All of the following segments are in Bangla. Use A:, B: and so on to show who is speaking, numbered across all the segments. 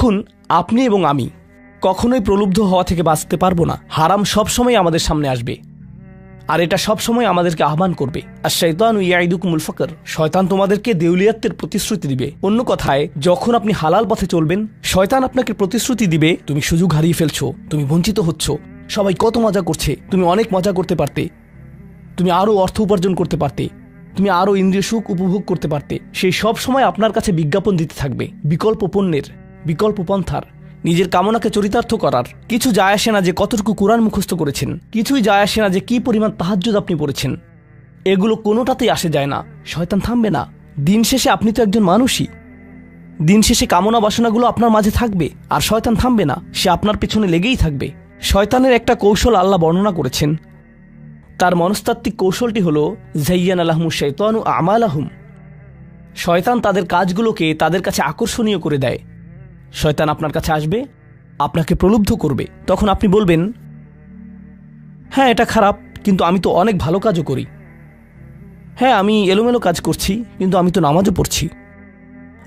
A: দেখুন, আপনি এবং আমি কখনোই প্রলুব্ধ হওয়া থেকে বাঁচতে পারবো না। হারাম সবসময় আমাদের সামনে আসবে, আর এটা সবসময় আমাদেরকে আহ্বান করবে। আর শাইতানু ইয়াইদুকুমুল ফাকর, শয়তান তোমাদেরকে দেউলিয়াতের প্রতিশ্রুতি দিবে। অন্য কথায়, যখন আপনি হালাল পথে চলবেন, শয়তান আপনাকে প্রতিশ্রুতি দিবে তুমি সুযোগ হারিয়ে ফেলছো, তুমি বঞ্চিত হচ্ছ, সবাই কত মজা করছে, তুমি অনেক মজা করতে পারতে, তুমি আরও অর্থ উপার্জন করতে পারতে, তুমি আরও ইন্দ্রিয় সুখ উপভোগ করতে পারতে। সেই সব সময় আপনার কাছে বিজ্ঞাপন দিতে থাকবে বিকল্প পণ্যের, বিকল্প পন্থার, নিজের কামনাকে চরিতার্থ করার। কিছু যায় আসে না যে কতটুকু কোরআন মুখস্থ করেছেন, কিছুই যায় আসে না যে কি পরিমাণ তাহাজ্জুদ আপনি পড়েছেন, এগুলো কোনোটাতেই আসে যায় না। শয়তান থামবে না। দিন শেষে আপনি তো একজন মানুষই। দিন শেষে কামনা বাসনাগুলো আপনার মাঝে থাকবে, আর শয়তান থামবে না, সে আপনার পেছনে লেগেই থাকবে। শয়তানের একটা কৌশল আল্লাহ বর্ণনা করেছেন। তার মনস্তাত্ত্বিক কৌশলটি হল যায়্যানা লাহুমুশ শাইতানু আমালাহুম। শয়তান তাদের কাজগুলোকে তাদের কাছে আকর্ষণীয় করে দেয়। শয়তান আপনার কাছে আসবে, আপনাকে প্রলুব্ধ করবে। তখন আপনি বলবেন, হ্যাঁ এটা খারাপ, কিন্তু আমি তো অনেক ভালো কাজও করি। হ্যাঁ আমি এলোমেলো কাজ করছি, কিন্তু আমি তো নামাজও পড়ছি।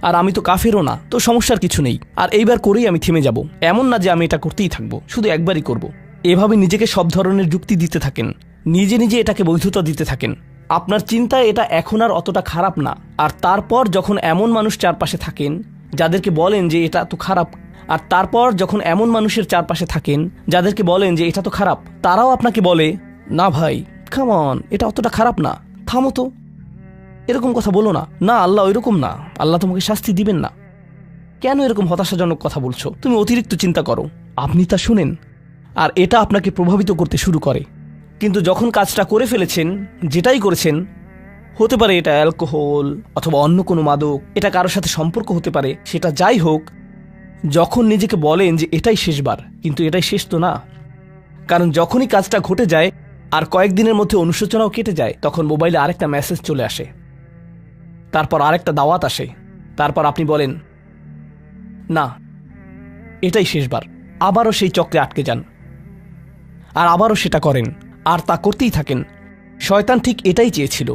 A: আর আমি তো কাফেরও না, তো সমস্যার কিছু নেই। আর এইবার করেই আমি থেমে যাব। এমন না যে আমি এটা করতেই থাকবো, শুধু একবারই করব। এভাবে নিজেকে সব ধরনের যুক্তি দিতে থাকেন, নিজে নিজে এটাকে বৈধতা দিতে থাকেন। আপনার চিন্তায় এটা এখন আর অতটা খারাপ না। আর তারপর যখন এমন মানুষ চারপাশে থাকেন যাদেরকে বলেন যে এটা তো খারাপ, আর তারপর যখন এমন মানুষের চারপাশে থাকেন যাদেরকে বলেন যে এটা তো খারাপ, তারাও আপনাকে বলে, না ভাই কাম অন, এটা অতটা খারাপ না, থামো তো, এরকম কথা বলো না, না আল্লাহ ওইরকম না, আল্লাহ তোমাকে শাস্তি দিবেন না, কেন এরকম হতাশাজনক কথা বলছো, তুমি অতিরিক্ত চিন্তা করো। আপনি তা শুনেন, আর এটা আপনাকে প্রভাবিত করতে শুরু করে। কিন্তু যখন কাজটা করে ফেলেছেন, যেটাই করেছেন, হতে পারে এটা অ্যালকোহল অথবা অন্য কোনো মাদক, এটা কারোর সাথে সম্পর্ক হতে পারে, সেটা যাই হোক, যখন নিজেকে বলেন যে এটাই শেষবার, কিন্তু এটাই শেষ তো না। কারণ যখনই কাজটা ঘটে যায় আর কয়েকদিনের মধ্যে অনুশোচনাও কেটে যায়, তখন মোবাইলে আরেকটা মেসেজ চলে আসে, তারপর আরেকটা দাওয়াত আসে, তারপর আপনি বলেন না এটাই শেষবার, আবারও সেই চক্রে আটকে যান, আর আবারও সেটা করেন, আর তা করতেই থাকেন। শয়তান ঠিক এটাই চেয়েছিল।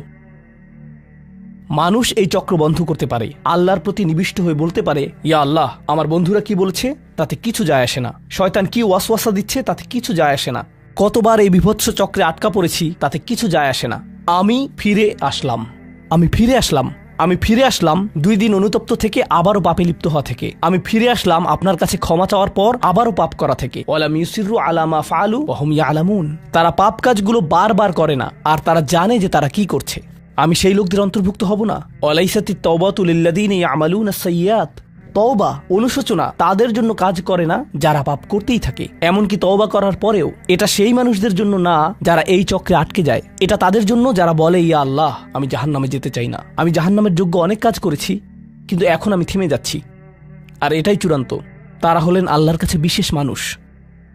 A: মানুষ এই চক্র বন্ধ করতে পারে, আল্লাহর প্রতি নিবিষ্ট হয়ে বলতে পারে, ইয়া আল্লাহ, আমার বন্ধুরা কি বলছে তাতে কিছু যায় আসে না, শয়তান কি ওয়াসওয়াসা দিচ্ছে তাতে কিছু যায় আসে না, কতবার এই বিভৎস চক্রে আটকা পড়েছি তাতে কিছু যায় আসে না। আমি ফিরে আসলাম, আমি ফিরে আসলাম, আমি ফিরে আসলাম 2 দিন অনুতপ্ত থেকে আবারও পাপে লিপ্ত হওয়া থেকে। আমি ফিরে আসলাম আপনার কাছে ক্ষমা চাওয়ার পর আবারও পাপ করা থেকে। ওয়ালাম ইউসিরু আলা মা ফাআলু ওয়া হুম ইয়ালামুন। তারা পাপ কাজগুলো বারবার করে না, আর তারা জানে যে তারা কি করছে। আমি সেই লোকদের অন্তর্ভুক্ত হব না। ওয়ালাইসাতিত তাওবাতু লিল্লাযিনা ইয়ামালুনা আস-সাইয়্যাত। তওবা, অনুশোচনা তাদের জন্য কাজ করে না যারা পাপ করতেই থাকে। এমনকি তওবা করার পরেও এটা সেই মানুষদের জন্য না যারা এই চক্রে আটকে যায়। এটা তাদের জন্য যারা বলে, ইয়া আল্লাহ, আমি জাহান্নামে যেতে চাই না, আমি জাহান্নামের যোগ্য অনেক কাজ করেছি, কিন্তু এখন আমি থেমে যাচ্ছি। আর এটাই চূড়ান্ত। তারা হলেন আল্লাহর কাছে বিশেষ মানুষ।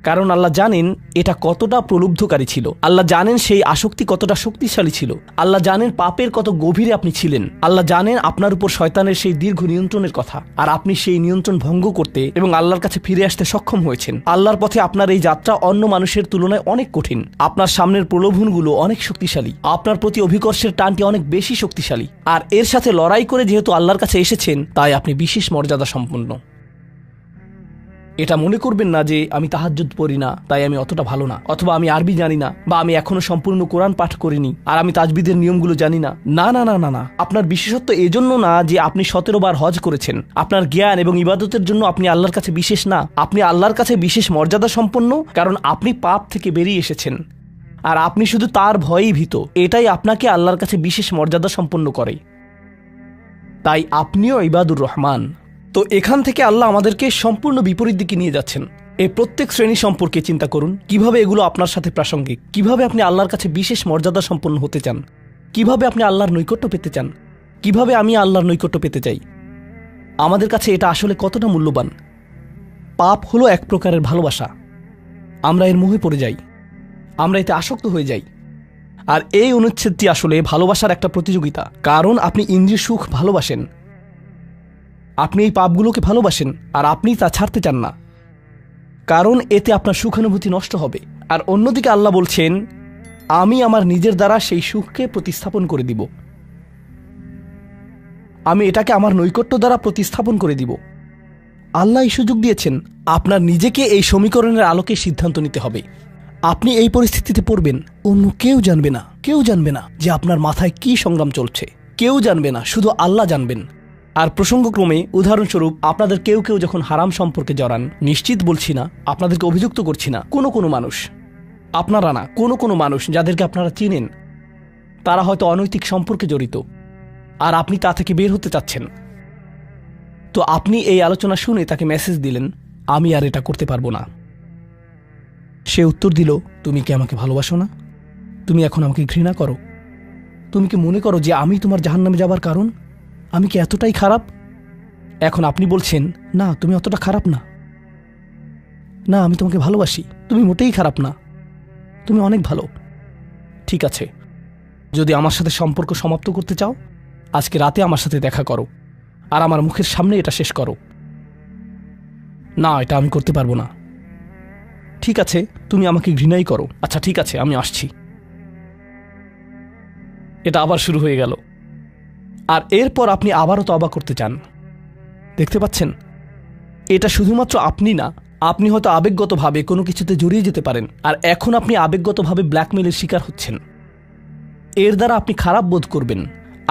A: কারণ আল্লাহ জানেন এটা কতটা প্রলুব্ধকারী ছিল, আল্লাহ জানেন সেই আসক্তি কতটা শক্তিশালী ছিল, আল্লাহ জানেন পাপের কত গভীরে আপনি ছিলেন, আল্লাহ জানেন আপনার উপর শয়তানের সেই দীর্ঘ নিয়ন্ত্রণের কথা, আর আপনি সেই নিয়ন্ত্রণ ভঙ্গ করতে এবং আল্লাহর কাছে ফিরে আসতে সক্ষম হয়েছেন। আল্লাহর পথে আপনার এই যাত্রা অন্য মানুষের তুলনায় অনেক কঠিন। আপনার সামনের প্রলোভনগুলো অনেক শক্তিশালী, আপনার প্রতি অভিকর্ষের টানটি অনেক বেশি শক্তিশালী, আর এর সাথে লড়াই করে যেহেতু আল্লাহর কাছে এসেছেন, তাই আপনি বিশেষ মর্যাদা সম্পন্ন। এটা মনে করবেন না যে আমি তাহাজ্জুদ পড়ি না তাই আমি অতটা ভালো না, অথবা আমি আরবি জানি না, বা আমি এখনো সম্পূর্ণ কোরআন পাঠ করিনি আর আমি তাজবিদের নিয়মগুলো জানি না। না না না না না, আপনার বিশেষত্ব এজন্য না যে আপনি 17 বার হজ করেছেন। আপনার জ্ঞান এবং ইবাদতের জন্য আপনি আল্লাহর কাছে বিশেষ না, আপনি আল্লাহর কাছে বিশেষ মর্যাদা সম্পন্ন, কারণ আপনি পাপ থেকে বেরিয়ে এসেছেন আর আপনি শুধু তার ভয়েই ভীত। এটাই আপনাকে আল্লাহর কাছে বিশেষ মর্যাদা সম্পন্ন করে। তাই আপনিও ইবাদুর রহমান। তো এখান থেকে আল্লাহ আমাদেরকে সম্পূর্ণ বিপরীত দিকে নিয়ে যাচ্ছেন। এই প্রত্যেক শ্রেণী সম্পর্কে চিন্তা করুন, কিভাবে এগুলো আপনার সাথে প্রাসঙ্গিক, কিভাবে আপনি আল্লাহর কাছে বিশেষ মর্যাদা সম্পন্ন হতে চান, কিভাবে আপনি আল্লাহর নৈকট্য পেতে চান, কিভাবে আমি আল্লাহর নৈকট্য পেতে চাই। আমাদের কাছে এটা আসলে কতটা মূল্যবান। পাপ হলো এক প্রকারের ভালোবাসা। আমরা এর মোহে পড়ে যাই, আমরা এতে আসক্ত হয়ে যাই। আর এই অনুচ্ছেদটি আসলে ভালোবাসার একটা প্রতিযোগিতা। কারণ আপনি ইন্দ্রিয় সুখ ভালোবাসেন, আপনি এই পাপগুলোকে ভালোবাসেন, আর আপনি তা ছাড়তে চান না, কারণ এতে আপনার সুখানুভূতি নষ্ট হবে। আর অন্যদিকে আল্লাহ বলছেন, আমি আমার নিজের দ্বারা সেই সুখকে প্রতিস্থাপন করে দিব, আমি এটাকে আমার নৈকট্য দ্বারা প্রতিস্থাপন করে দিব। আল্লাহ এই সুযোগ দিয়েছেন। আপনার নিজেকে এই সমীকরণের আলোকে সিদ্ধান্ত নিতে হবে। আপনি এই পরিস্থিতিতে পড়বেন, অন্য কেউ জানবে না, কেউ জানবে না যে আপনার মাথায় কি সংগ্রাম চলছে, কেউ জানবে না, শুধু আল্লাহ জানবেন। আর প্রসঙ্গক্রমে উদাহরণস্বরূপ আপনাদের কেউ কেউ যখন হারাম সম্পর্কে জড়ান, নিশ্চিত বলছি না, আপনাদেরকে অভিযুক্ত করছি না, কোনো মানুষ, আপনারা না, কোনো মানুষ যাদেরকে আপনারা চিনেন, তারা হয়তো অনৈতিক সম্পর্কে জড়িত, আর আপনি তা থেকে বের হতে চাচ্ছেন। তো আপনি এই আলোচনা শুনে তাকে মেসেজ দিলেন, আমি আর এটা করতে পারবো না। সে উত্তর দিল, তুমি কি আমাকে ভালোবাসো না? তুমি এখন আমাকে ঘৃণা করো? তুমি কি মনে করো যে আমি তোমার জাহান্নামে যাবার কারণ? আমি কি এতটাই খারাপ? এখন আপনি বলছেন, না তুমি অতটা খারাপ না, না আমি তোমাকে ভালোবাসি, তুমি মোটেই খারাপ না, তুমি অনেক ভালো। ঠিক আছে, যদি আমার সাথে সম্পর্ক সমাপ্ত করতে চাও, আজকে রাতে আমার সাথে দেখা করো, আর আমার মুখের সামনে এটা শেষ করো। না, এটা আমি করতে পারবো না। ঠিক আছে, তুমি আমাকে ঘৃণাই করো, আচ্ছা ঠিক আছে, আমি আসছি। এটা আবার শুরু হয়ে গেল, আর এরপর আপনি আবারও তওবা করতে চান। দেখতে পাচ্ছেন, এটা শুধুমাত্র আপনি না, আপনি হয়তো আবেগগতভাবে কোনো কিছুতে জড়িয়ে যেতে পারেন, আর এখন আপনি আবেগগতভাবে ব্ল্যাকমেলের শিকার হচ্ছেন। এর দ্বারা আপনি খারাপ বোধ করবেন।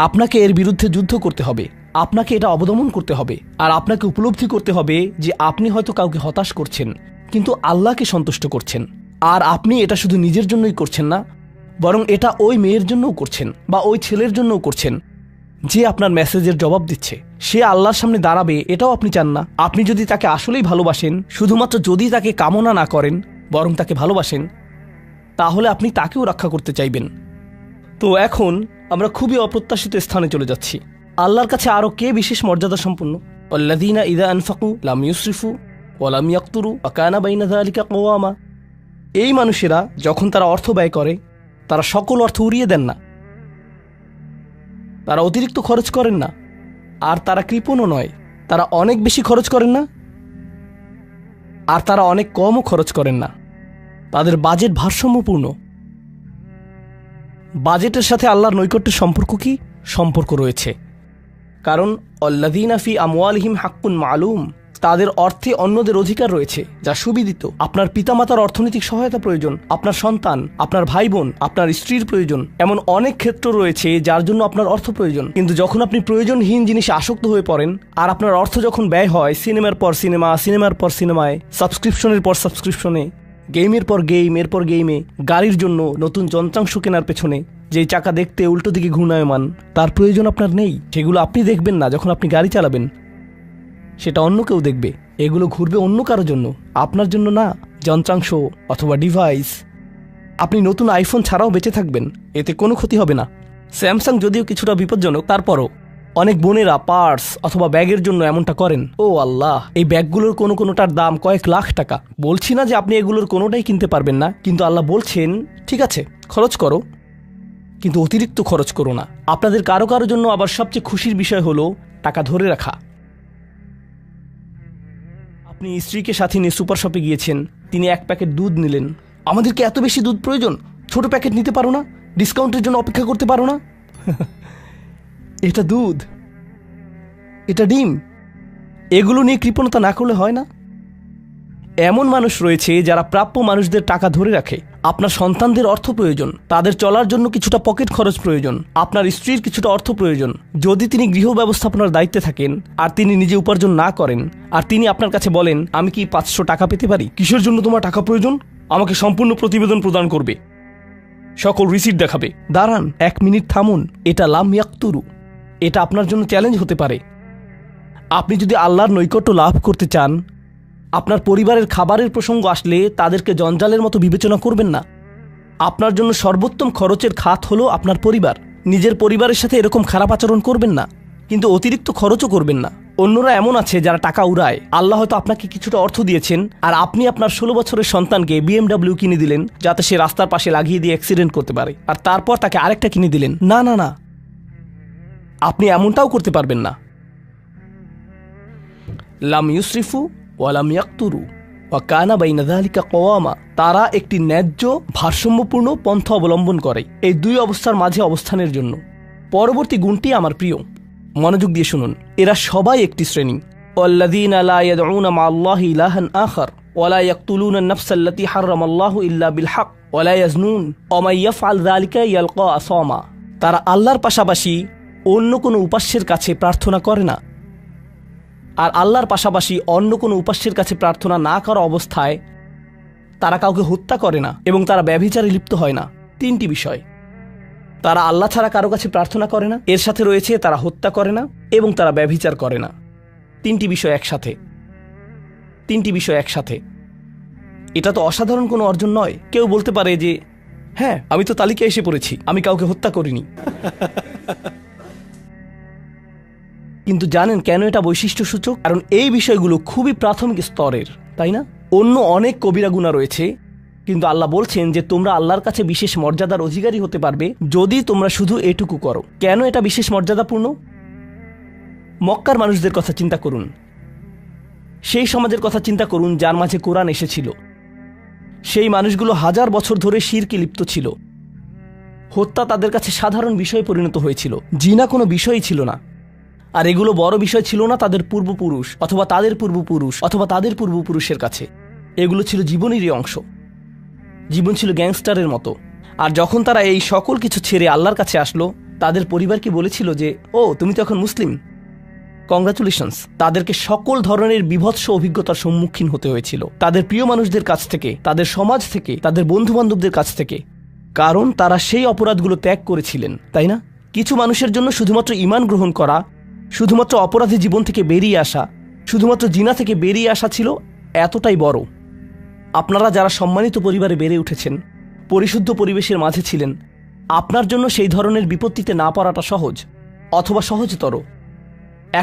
A: আপনাকে এর বিরুদ্ধে যুদ্ধ করতে হবে, আপনাকে এটা অবদমন করতে হবে, আর আপনাকে উপলব্ধি করতে হবে যে আপনি হয়তো কাউকে হতাশ করছেন, কিন্তু আল্লাহকে সন্তুষ্ট করছেন। আর আপনি এটা শুধু নিজের জন্যই করছেন না, বরং এটা ওই মেয়ের জন্যও করছেন, বা ওই ছেলের জন্যও করছেন যে আপনার মেসেজের জবাব দিচ্ছে। সে আল্লাহর সামনে দাঁড়াবে, এটাও আপনি চান না। আপনি যদি তাকে আসলেই ভালোবাসেন, শুধুমাত্র যদি তাকে কামনা না করেন, বরং তাকে ভালোবাসেন, তাহলে আপনি তাকেও রক্ষা করতে চাইবেন। তো এখন আমরা খুবই অপ্রত্যাশিত স্থানে চলে যাচ্ছি। আল্লাহর কাছে আরও কে বিশেষ মর্যাদা সম্পন্ন? আল্লাযীনা ইযা আনফাকু লাম ইউসরিফু ওয়া লাম ইয়াকতুরু ওয়া কানা বাইনা যালিকা কওয়ামা। এই মানুষেরা যখন তারা অর্থ ব্যয় করে, তারা সকল অর্থ উড়িয়ে দেন না, তারা অতিরিক্ত খরচ করেন না, আর তারা কৃপণও নয়। তারা অনেক বেশি খরচ করেন না, আর তারা অনেক কমও খরচ করেন না। তাদের বাজেট ভারসাম্যপূর্ণ। বাজেটের সাথে আল্লাহর নৈকট্যের সম্পর্ক কি? সম্পর্ক রয়েছে, কারণ আল্লাযীনা ফি আমওয়ালিহিম হাক্কুন মালুম, তাদের অর্থে অন্যদের অধিকার রয়েছে যা সুবিদিত। আপনার পিতামাতার অর্থনৈতিক সহায়তা প্রয়োজন, আপনার সন্তান, আপনার ভাই বোন, আপনার স্ত্রীর প্রয়োজন, এমন অনেক ক্ষেত্র রয়েছে যার জন্য আপনার অর্থ প্রয়োজন। কিন্তু যখন আপনি প্রয়োজনহীন জিনিসে আসক্ত হয়ে পড়েন, আর আপনার অর্থ যখন ব্যয় হয় সিনেমার পর সিনেমা, সিনেমার পর সিনেমায়, সাবস্ক্রিপশনের পর সাবস্ক্রিপশনে, গেমের পর গেম, এরপর গেমে, গাড়ির জন্য নতুন যন্ত্রাংশ কেনার পেছনে, যেই চাকা দেখতে উল্টো দিকে ঘূর্ণায়মান, তার প্রয়োজন আপনার নেই। সেগুলো আপনি দেখবেন না যখন আপনি গাড়ি চালাবেন, সেটা অন্য কেউ দেখবে। এগুলো ঘুরবে অন্য কারোর জন্য, আপনার জন্য না। যন্ত্রাংশ অথবা ডিভাইস, আপনি নতুন আইফোন ছাড়াও বেঁচে থাকবেন, এতে কোনো ক্ষতি হবে না। স্যামসাং যদিও কিছুটা বিপজ্জনক, তারপরও অনেক বোনেরা পার্স অথবা ব্যাগের জন্য এমনটা করেন। ও আল্লাহ, এই ব্যাগগুলোর কোনোটার দাম কয়েক লাখ টাকা। বলছি না যে আপনি এগুলোর কোনোটাই কিনতে পারবেন না, কিন্তু আল্লাহ বলছেন ঠিক আছে খরচ করো, কিন্তু অতিরিক্ত খরচ করো না। আপনাদের কারো কারো জন্য আবার সবচেয়ে খুশির বিষয় হলো টাকা ধরে রাখা। আপনি স্ত্রীকে সাথে নিয়ে সুপার শপে গিয়েছেন, তিনি এক প্যাকেট দুধ নিলেন। আমাদেরকে এত বেশি দুধ প্রয়োজন, ছোট প্যাকেট নিতে পারো না? ডিসকাউন্টের জন্য অপেক্ষা করতে পারো না? এটা দুধ, এটা ডিম, এগুলো নিয়ে কৃপণতা না করলে হয় না? এমন মানুষ রয়েছে যারা প্রাপ্য মানুষদের টাকা ধরে রাখে। আপনার সন্তানদের অর্থ প্রয়োজন, তাদের চলার জন্য কিছুটা পকেট খরচ প্রয়োজন, আপনার স্ত্রীর কিছুটা অর্থ প্রয়োজন। যদি তিনি গৃহ ব্যবস্থাপনার দায়িত্বে থাকেন আর তিনি নিজে উপার্জন না করেন, আর তিনি আপনার কাছে বলেন আমি কি 500 টাকা পেতে পারি? কিসের জন্য তোমার টাকা প্রয়োজন? আমাকে সম্পূর্ণ প্রতিবেদন প্রদান করবে, সকল রিসিট দেখাবে। দাঁড়ান, 1 মিনিট থামুন। এটা লাম ইয়াকতুরু, এটা আপনার জন্য চ্যালেঞ্জ হতে পারে। আপনি যদি আল্লাহর নৈকট্য লাভ করতে চান, আপনার পরিবারের খাবারের প্রসঙ্গ আসলে তাদেরকে জঞ্জালের মতো বিবেচনা করবেন না। আপনার জন্য সর্বোত্তম খরচের খাত হলো আপনার পরিবার। নিজের পরিবারের সাথে এরকম খারাপ আচরণ করবেন না, কিন্তু অতিরিক্ত খরচও করবেন না। অন্যরা এমন আছে যারা টাকা উড়ায়। আল্লাহ হয়তো আপনাকে কিছুটা অর্থ দিয়েছেন, আর আপনি আপনার 16 বছরের সন্তানকে BMW কিনে দিলেন যাতে সে রাস্তার পাশে লাগিয়ে দিয়ে অ্যাক্সিডেন্ট করতে পারে, আর তারপর তাকে আরেকটা কিনে দিলেন। না না না, আপনি এমনটাও করতে পারবেন না। লাম ইউসরিফু ওয়া লাম ইয়াকতুরু ওয়া কানা বাইনা যালিকা কওয়ামা। তারা একটি ন্যায্য ভারসাম্যপূর্ণ পন্থা অবলম্বন করে এই দুই অবস্থার মাঝে অবস্থানের জন্য। পরবর্তী গুণটি আমার প্রিয়, মনোযোগ দিয়ে শুনুন। এরা সবাই একটি শ্রেণী। ওয়াল্লাযীনা লা ইয়াদউনা মা'আল্লাহি ইলাহান আখার ওয়া লা ইয়াকতুলুনা আন-নাফসা আল্লাতী হারামাল্লাহু ইল্লা বিল হক ওয়া লা ইয়াজনুন ওয়া মান ইয়াফআল যালিকা ইয়ালকা আসামা। তারা আল্লাহর পাশাপাশি অন্য কোনো উপাস্যের কাছে প্রার্থনা করে না, আর আল্লাহর পাশাপাশি অন্য কোনো উপাস্যের কাছে প্রার্থনা না করা অবস্থায় তারা কাউকে হত্যা করে না এবং তারা ব্যভিচারে লিপ্ত হয় না। তিনটি বিষয়, তারা আল্লাহ ছাড়া কারো কাছে প্রার্থনা করে না, এর সাথে রয়েছে তারা হত্যা করে না এবং তারা ব্যভিচার করে না। তিনটি বিষয় একসাথে। এটা তো অসাধারণ কোনো অর্জন নয়। কেউ বলতে পারে যে হ্যাঁ, আমি তো তালিকায় এসে পড়েছি, আমি কাউকে হত্যা করিনি। কিন্তু জানেন কেন এটা বৈশিষ্ট্যসূচক? কারণ এই বিষয়গুলো খুবই প্রাথমিক স্তরের, তাই না? অন্য অনেক কবিরা গুনাহ রয়েছে, কিন্তু আল্লাহ বলছেন যে তোমরা আল্লাহর কাছে বিশেষ মর্যাদার অধিকারী হতে পারবে যদি তোমরা শুধু এটুকু করো। কেন এটা বিশেষ মর্যাদাপূর্ণ? মক্কার মানুষদের কথা চিন্তা করুন, সেই সমাজের কথা চিন্তা করুন যার মাঝে কোরআন এসেছিল। সেই মানুষগুলো হাজার বছর ধরে শিরকে লিপ্ত ছিল। হত্যা তাদের কাছে সাধারণ বিষয়ে পরিণত হয়েছিল, জিনা কোনো বিষয়ই ছিল না। আর এগুলো বড় বিষয় ছিল না তাদের পূর্বপুরুষ অথবা তাদের পূর্বপুরুষ অথবা তাদের পূর্বপুরুষের কাছে। এগুলো ছিল জীবনেরই অংশ। জীবন ছিল গ্যাংস্টারের মতো। আর যখন তারা এই সকল কিছু ছেড়ে আল্লাহর কাছে আসলো, তাদের পরিবারকে বলেছিল যে ও তুমি তো এখন মুসলিম, কংগ্রাচুলেশনস। তাদেরকে সকল ধরনের বিভৎস অভিজ্ঞতার সম্মুখীন হতে হয়েছিল, তাদের প্রিয় মানুষদের কাছ থেকে, তাদের সমাজ থেকে, তাদের বন্ধু বান্ধবদের কাছ থেকে, কারণ তারা সেই অপরাধগুলো ত্যাগ করেছিলেন, তাই না? কিছু মানুষের জন্য শুধুমাত্র ঈমান গ্রহণ করা, শুধুমাত্র অপরাধী জীবন থেকে বেরিয়ে আসা, শুধুমাত্র জিনা থেকে বেরিয়ে আসা ছিল এতটাই বড়। আপনারা যারা সম্মানিত পরিবারে বেড়ে উঠেছেন, পরিশুদ্ধ পরিবেশের মাঝে ছিলেন, আপনার জন্য সেই ধরনের বিপত্তিতে না পড়াটা সহজ অথবা সহজতর।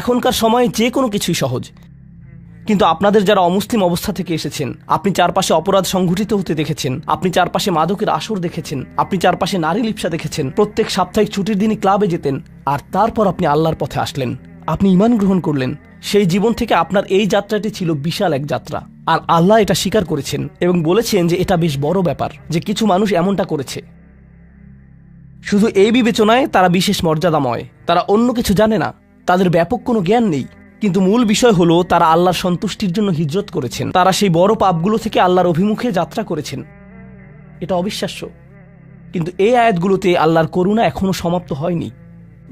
A: এখনকার সময়ে যে কোনো কিছুই সহজ, কিন্তু আপনাদের যারা অমুসলিম অবস্থা থেকে এসেছেন, আপনি চারপাশে অপরাধ সংঘটিত হতে দেখেছেন, আপনি চারপাশে মাদকের আসর দেখেছেন, আপনি চারপাশে নারী লিপ্সা দেখেছেন, প্রত্যেক সাপ্তাহিক ছুটির দিনই ক্লাবে যেতেন, আর তারপর আপনি আল্লাহর পথে আসলেন, আপনি ঈমান গ্রহণ করলেন। সেই জীবন থেকে আপনার এই যাত্রাটি ছিল বিশাল এক যাত্রা, আর আল্লাহ এটা স্বীকার করেছেন এবং বলেছেন যে এটা বেশ বড় ব্যাপার যে কিছু মানুষ এমনটা করেছে। শুধু এই বিবেচনায় তারা বিশেষ মর্যাদাময়, তারা অন্য কিছু জানে না, তাদের ব্যাপক কোনো জ্ঞান নেই, কিন্তু মূল বিষয় হলো তারা আল্লাহর সন্তুষ্টির জন্য হিজরত করেছেন। তারা সেই বড় পাপগুলো থেকে আল্লাহর অভিমুখে যাত্রা করেছেন। এটা অবিশ্বাস্য, কিন্তু এই আয়াতগুলোতে আল্লাহর করুণা এখনো সমাপ্ত হয়নি।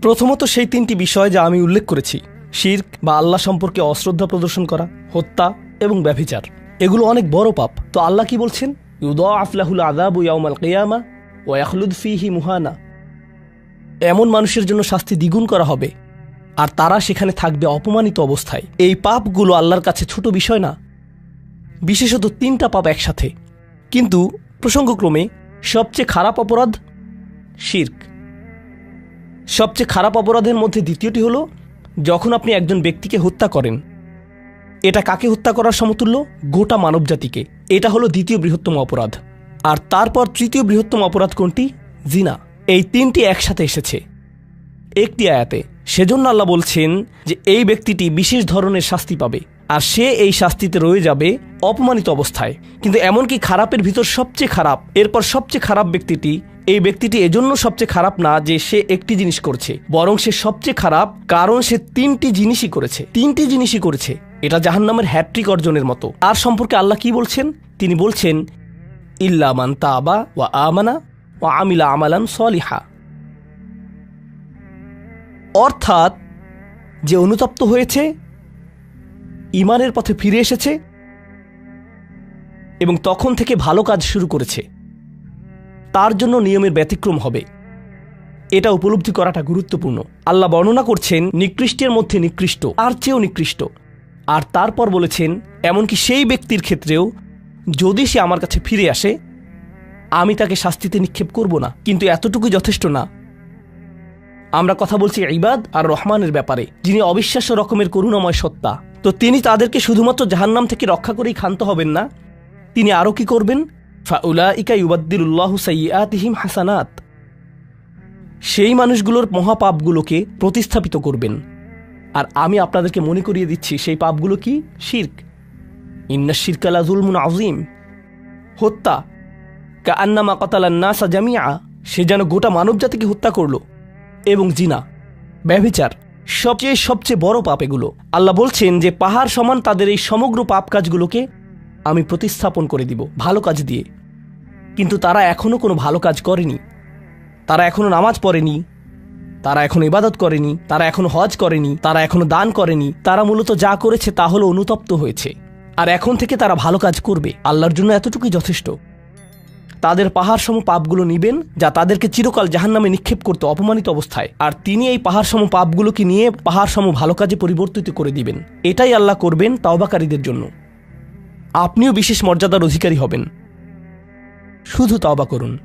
A: প্রথমত সেই তিনটি বিষয় যা আমি উল্লেখ করেছি, শিরক বা আল্লাহ সম্পর্কে অশ্রদ্ধা প্রদর্শন করা, হত্যা এবং ব্যভিচার, এগুলো অনেক বড় পাপ। তো আল্লাহ কি বলছেন? ইউদাআফ লাহুল আযাবু ইয়াওমাল কিয়ামা ওয়া ইয়াখলুদ ফীহি মুহানা। এমন মানুষের জন্য শাস্তি দ্বিগুণ করা হবে আর তারা সেখানে থাকবে অপমানিত অবস্থায়। এই পাপগুলো আল্লাহর কাছে ছোট বিষয় না, বিশেষত তিনটা পাপ একসাথে। কিন্তু প্রসঙ্গক্রমে সবচেয়ে খারাপ অপরাধ শিরক। সবচেয়ে খারাপ অপরাধের মধ্যে দ্বিতীয়টি হলো যখন আপনি একজন ব্যক্তিকে হত্যা করেন। এটা কাকে হত্যা করার সমতুল্য? গোটা মানবজাতিকে। এটা হলো দ্বিতীয় বৃহত্তম অপরাধ। আর তারপর তৃতীয় বৃহত্তম অপরাধ কোনটি? জিনা। এই তিনটি একসাথে এসেছে একটি আয়াতে। সেজন্য আল্লাহ বলছেন যে এই ব্যক্তিটি বিশেষ ধরনের শাস্তি পাবে, আর সে এই শাস্তিতে রয়ে যাবে অপমানিত অবস্থায়। কিন্তু এমনকি খারাপের ভিতর সবচেয়ে খারাপ, এরপর সবচেয়ে খারাপ ব্যক্তিটি, এই ব্যক্তিটি এজন্য সবচেয়ে খারাপ না যে সে একটি জিনিস করছে, বরং সে সবচেয়ে খারাপ কারণ সে তিনটি জিনিসই করেছে। এটা জাহান্নামের হ্যাট্রিক অর্জনের মতো। আর সম্পর্কে আল্লাহ কি বলছেন? তিনি বলছেন ইল্লা মান তাবা ওয়া আমানা ওয়া আমিলা আমালান সলিহা। অর্থাৎ যে অনুতপ্ত হয়েছে, ঈমানের পথে ফিরে এসেছে এবং তখন থেকে ভালো কাজ শুরু করেছে, তার জন্য নিয়মের ব্যতিক্রম হবে। এটা উপলব্ধি করাটা গুরুত্বপূর্ণ। আল্লাহ বর্ণনা করছেন নিকৃষ্টের মধ্যে নিকৃষ্ট, আর চেয়েও নিকৃষ্ট। আর তারপর বলেছেন এমনকি সেই ব্যক্তির ক্ষেত্রেও যদি সে আমার কাছে ফিরে আসে, আমি তাকে শাস্তিতে নিক্ষেপ করব না। কিন্তু এতটুকু যথেষ্ট না। আমরা কথা বলছি ইবাদ আর রহমানের ব্যাপারে, যিনি অবিশ্বাস্য রকমের করুণাময় সত্তা। তো তিনি তাদেরকে শুধুমাত্র জাহান্নাম থেকে রক্ষা করেই ক্ষান্ত হবেন না, তিনি আরও কি করবেন? ফাউলাইকা ইউবাদদিলুল্লাহু সাইয়্যাতিহিম হাসানাত। সেই মানুষগুলোর মহাপাপগুলোকে প্রতিস্থাপিত করবেন। আর আমি আপনাদেরকে মনে করিয়ে দিচ্ছি সেই পাপগুলো কি? শিরক। ইন্নাশ শিরকা লাযুলমুন আযীম। হত্যা, কাআন্নামা কাতালান নাসা জামিআ, সে যেন গোটা মানবজাতিকে হত্যা করলো। এবং জিনা, ব্যভিচার, সবচেয়ে সবচেয়ে বড় পাপ এগুলো। আল্লাহ বলছেন যে পাহাড় সমান তাদের এই সমগ্র পাপ কাজগুলোকে আমি প্রতিস্থাপন করে দিব ভালো কাজ দিয়ে। কিন্তু তারা এখনো কোনো ভালো কাজ করেনি, তারা এখনো নামাজ পড়েনি, তারা এখনো ইবাদত করেনি, তারা এখনো হজ করেনি, তারা এখনো দান করেনি। তারা মূলত যা করেছে তা হলো অনুতপ্ত হয়েছে। আর এখন থেকে তারা ভালো কাজ করবে, আল্লাহর জন্য এতটুকুই যথেষ্ট। তাদের পাহাড় সম পাপগুলো নিবেন, যা তাদেরকে চিরকাল জাহান্নামে নিক্ষেপ করতে অপমানিত অবস্থায়, আর তিনি এই পাহাড় সম পাপগুলোকে নিয়ে পাহাড় সম ভালো কাজে পরিবর্তিত করে দিবেন। এটাই আল্লাহ করবেন তাওবাকারীদের জন্য। আপনিও বিশেষ মর্যাদার অধিকারী হবেন। শুধু তাওবা করুন।